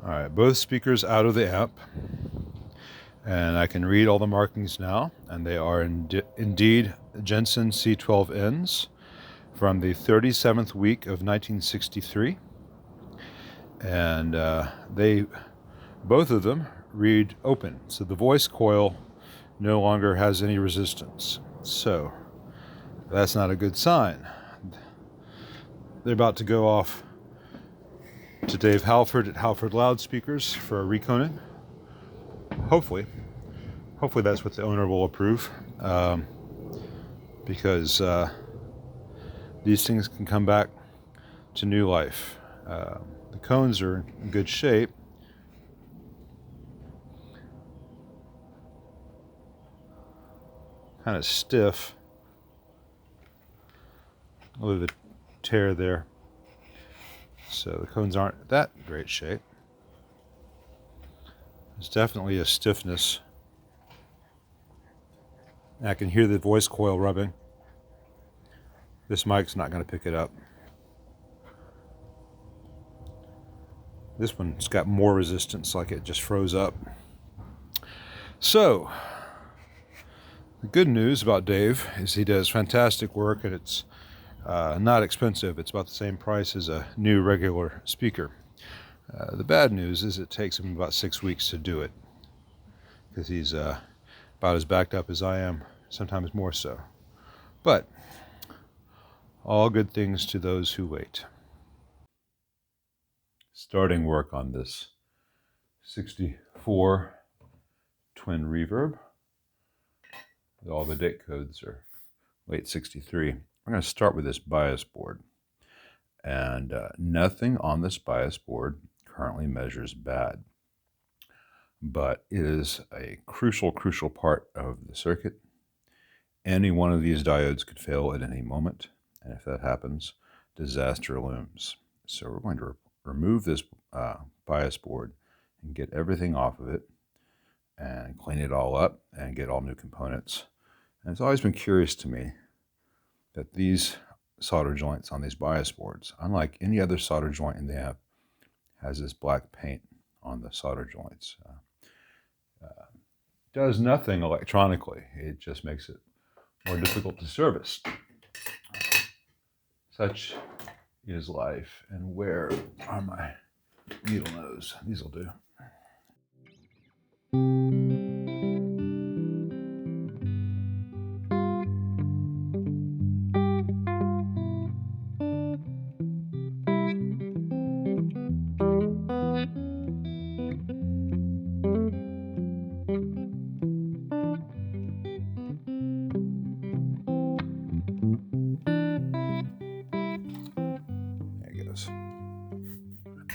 All right, both speakers out of the amp, and I can read all the markings now, and they are indeed Jensens C12Ns from the 37th week of 1963, and both of them read open, so the voice coil no longer has any resistance. So that's not a good sign. They're about to go off to Dave Halford at Halford Loudspeakers for a reconing. Hopefully that's what the owner will approve, because these things can come back to new life. The cones are in good shape. Kind of stiff. Look at the tear there. So the cones aren't that great shape. There's definitely a stiffness. And I can hear the voice coil rubbing. This mic's not going to pick it up. This one's got more resistance, like it just froze up. So, the good news about Dave is he does fantastic work, and it's not expensive. It's about the same price as a new regular speaker. The bad news is it takes him about 6 weeks to do it, because he's about as backed up as I am, sometimes more so. But all good things to those who wait. Starting work on this 64 twin reverb. All the date codes are late 63. I'm going to start with this bias board. And nothing on this bias board currently measures bad. But it is a crucial part of the circuit. Any one of these diodes could fail at any moment. And if that happens, disaster looms. So we're going to remove this bias board and get everything off of it and clean it all up and get all new components. And it's always been curious to me that these solder joints on these bias boards, unlike any other solder joint in the amp, has this black paint on the solder joints. Does nothing electronically. It just makes it more difficult to service. Such is life. And where are my needle nose? These will do.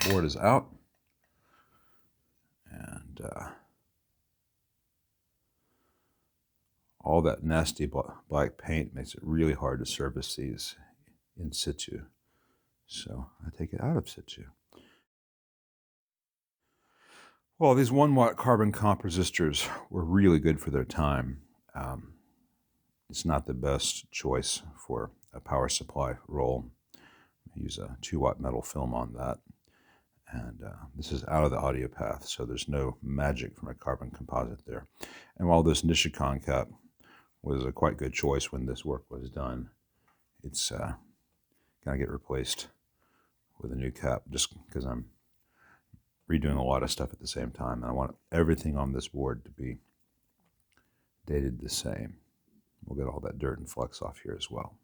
Board is out, and all that nasty black paint makes it really hard to service these in situ. So I take it out of situ. Well, these 1-watt carbon comp resistors were really good for their time. It's not the best choice for a power supply roll. I use a 2-watt metal film on that. And this is out of the audio path, so there's no magic from a carbon composite there. And while this Nishikon cap was a quite good choice when this work was done, it's going to get replaced with a new cap just because I'm redoing a lot of stuff at the same time. And I want everything on this board to be dated the same. We'll get all that dirt and flux off here as well.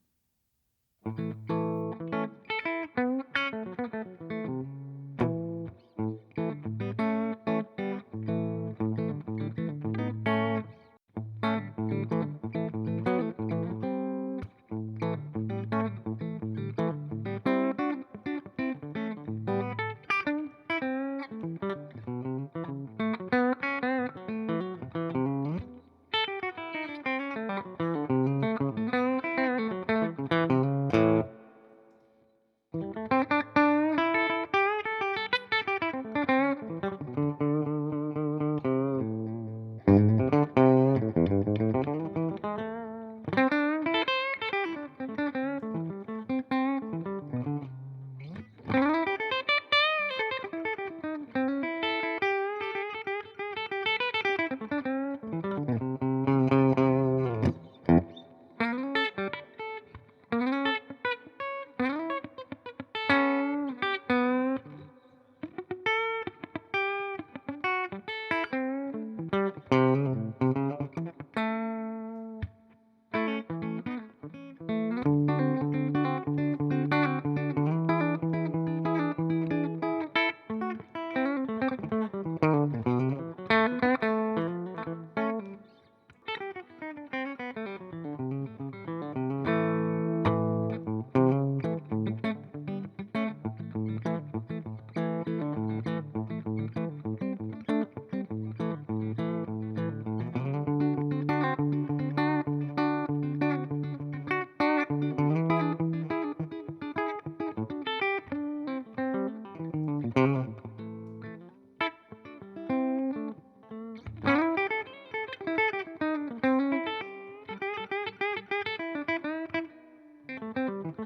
All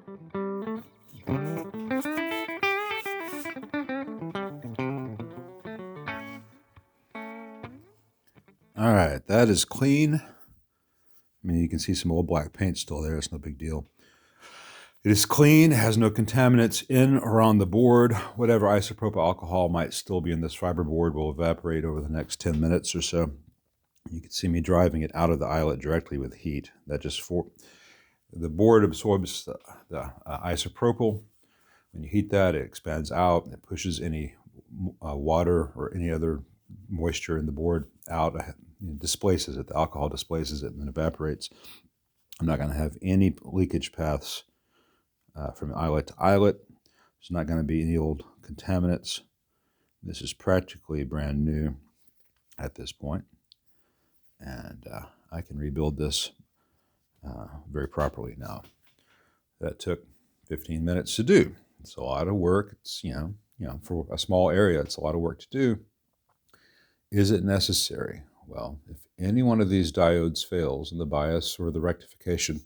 right, that is clean. I mean, you can see some old black paint still there. It's no big deal. It is clean, has no contaminants in or on the board. Whatever isopropyl alcohol might still be in this fiberboard will evaporate over the next 10 minutes or so. You can see me driving it out of the eyelet directly with heat. That just the board absorbs the isopropyl. When you heat that, it expands out and it pushes any water or any other moisture in the board out, displaces it. The alcohol displaces it and then evaporates. I'm not going to have any leakage paths from eyelet to eyelet. There's not going to be any old contaminants. This is practically brand new at this point. And I can rebuild this very properly now. That took 15 minutes to do. It's a lot of work. It's, for a small area, it's a lot of work to do. Is it necessary? Well, if any one of these diodes fails in the bias or the rectification,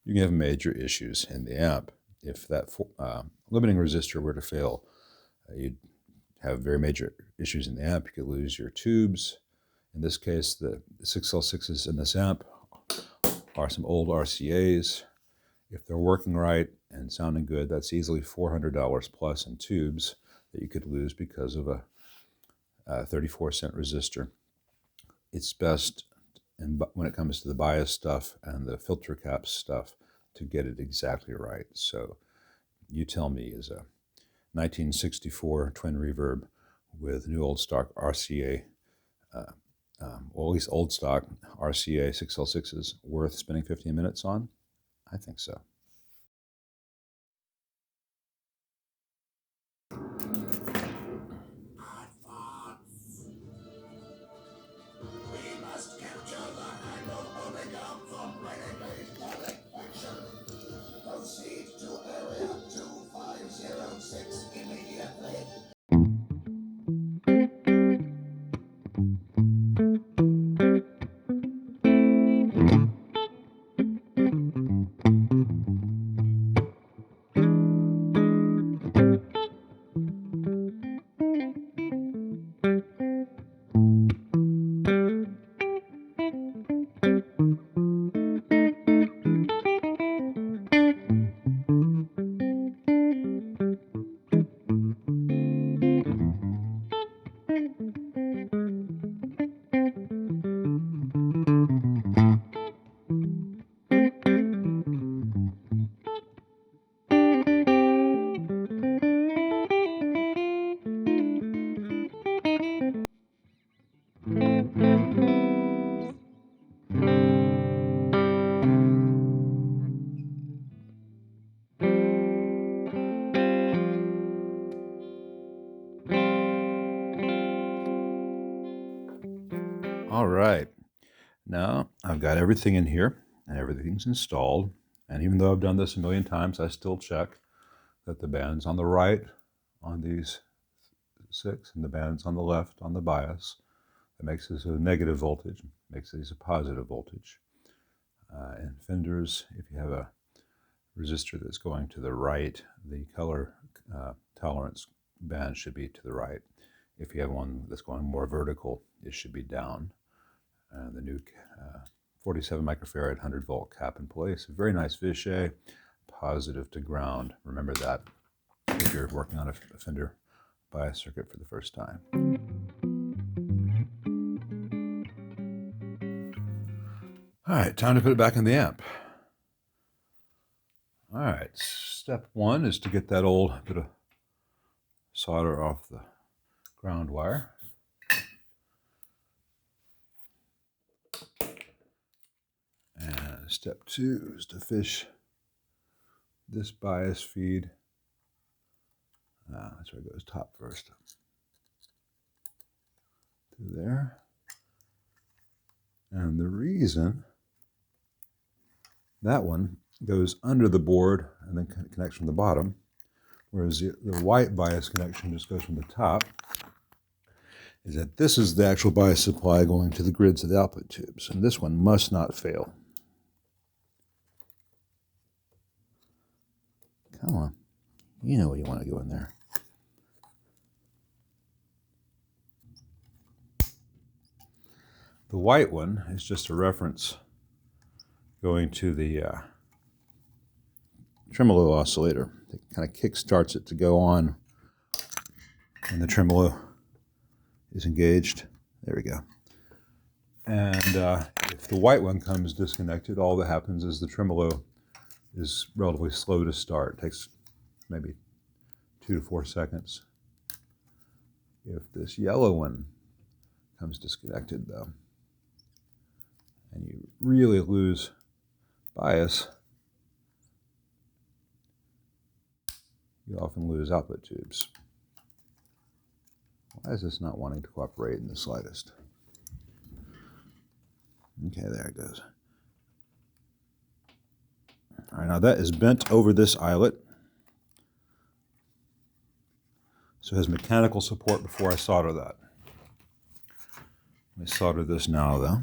you can have major issues in the amp. If that limiting resistor were to fail, you'd have very major issues in the amp. You could lose your tubes. In this case, the 6L6s in this amp are some old RCAs. If they're working right and sounding good, that's easily $400 plus in tubes that you could lose because of a 34-cent resistor. It's best, when it comes to the bias stuff and the filter caps stuff, to get it exactly right. So you tell me, is a 1964 twin reverb with new old stock RCA, or at least old stock RCA 6L6s worth spending 15 minutes on? I think so. All right, now I've got everything in here and everything's installed. And even though I've done this a million times, I still check that the bands on the right on these 6 and the bands on the left on the bias, that makes this a negative voltage, makes these a positive voltage. And fenders, if you have a resistor that's going to the right, the color tolerance band should be to the right. If you have one that's going more vertical, it should be down. The new 47 microfarad 100 volt cap in place. A very nice Vichy, positive to ground. Remember that if you're working on a Fender bias circuit for the first time. All right, time to put it back in the amp. All right, step 1 is to get that old bit of solder off the ground wire. And step 2 is to fish this bias feed. That's where it goes top first. Through there. And the reason that one goes under the board and then connects from the bottom, whereas the white bias connection just goes from the top, is that this is the actual bias supply going to the grids of the output tubes, and this one must not fail. You know what you want to go in there. The white one is just a reference going to the tremolo oscillator. It kind of kick starts it to go on when the tremolo is engaged. There we go. And if the white one comes disconnected, all that happens is the tremolo is relatively slow to start. It takes maybe 2 to 4 seconds. If this yellow one comes disconnected, though, and you really lose bias, you often lose output tubes. Why is this not wanting to cooperate in the slightest? Okay, there it goes. All right, now that is bent over this eyelet. So it has mechanical support before I solder that. Let me solder this now, though.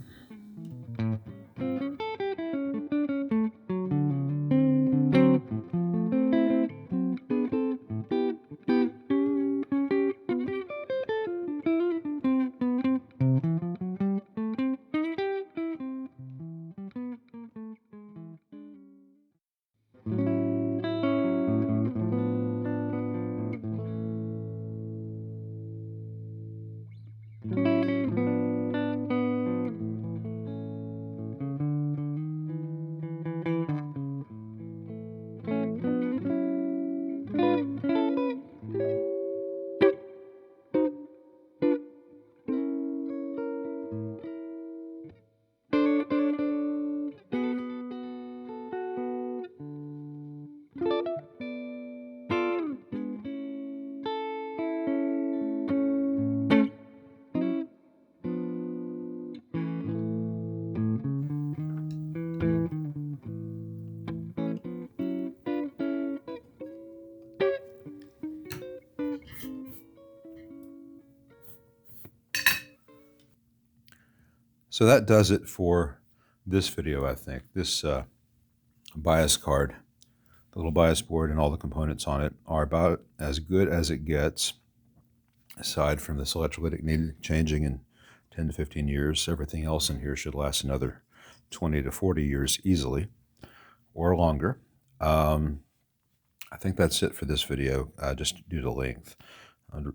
So that does it for this video, I think. This bias card, the little bias board and all the components on it are about as good as it gets, aside from this electrolytic needed changing in 10 to 15 years. Everything else in here should last another 20 to 40 years easily, or longer. I think that's it for this video, just due to length.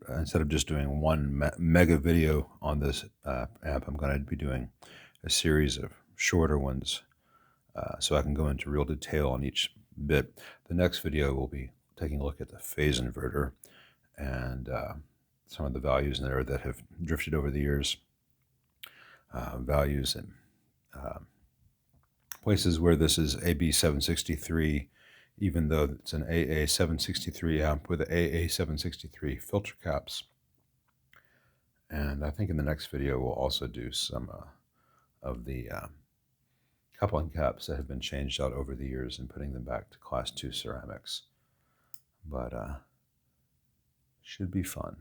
Instead of just doing one mega video on this amp, I'm going to be doing a series of shorter ones so I can go into real detail on each bit. The next video will be taking a look at the phase inverter and some of the values in there that have drifted over the years. Values in places where this is AB763, even though it's an AA763 amp with AA763 filter caps. And I think in the next video we'll also do some of the coupling caps that have been changed out over the years and putting them back to class 2 ceramics. But should be fun.